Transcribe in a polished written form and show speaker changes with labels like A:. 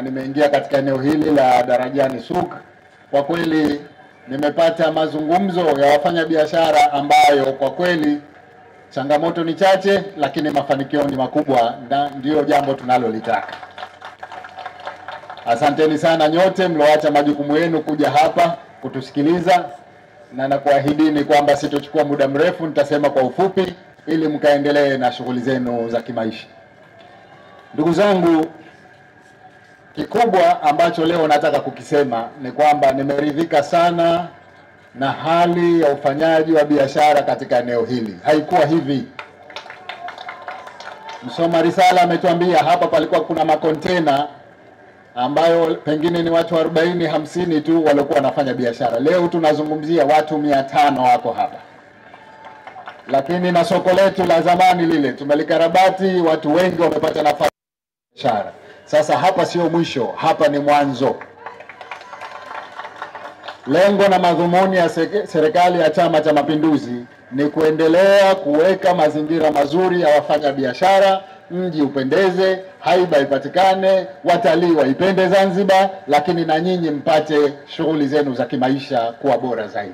A: nimeingia katika eneo hili la Darajani Souk. Kwa kweli nimepata mazungumzo ya wafanyabiashara ambayo kwa kweli changamoto ni chache, lakini mafanikio ni makubwa, na ndio jambo tunalolitaka. Asanteni sana nyote mlioacha majukumu yenu kuja hapa kutusikiliza, na nakuahidini kwamba sitochukua muda mrefu, nitasema kwa ufupi ili mkaendelee na shughuli zenu za kimaisha. Ndugu zangu, kikubwa ambacho leo nataka kukisema ni kwamba nimeridhika sana na hali ya ufanyaji wa biashara katika eneo hili. Haikuwa hivi. Msoma risala ametuambia hapa palikuwa kuna makontena ambayo pengine ni watu 40-50 tu waliokuwa wanafanya biashara. Leo tunazungumzia watu 500 wako hapa. Lakini na soko letu la zamani lile tumelikarabati, watu wengi wamepata nafasi ya biashara. Sasa hapa sio mwisho, hapa ni mwanzo. Lengo na madhumuni ya serikali ya Chama cha Mapinduzi ni kuendelea kuweka mazingira mazuri ya wafanya biashara, mji upendeze, haiba ipatikane, watalii waipende Zanzibar, lakini na nyinyi mpate shughuli zenu za kimaisha kuwa bora zaidi.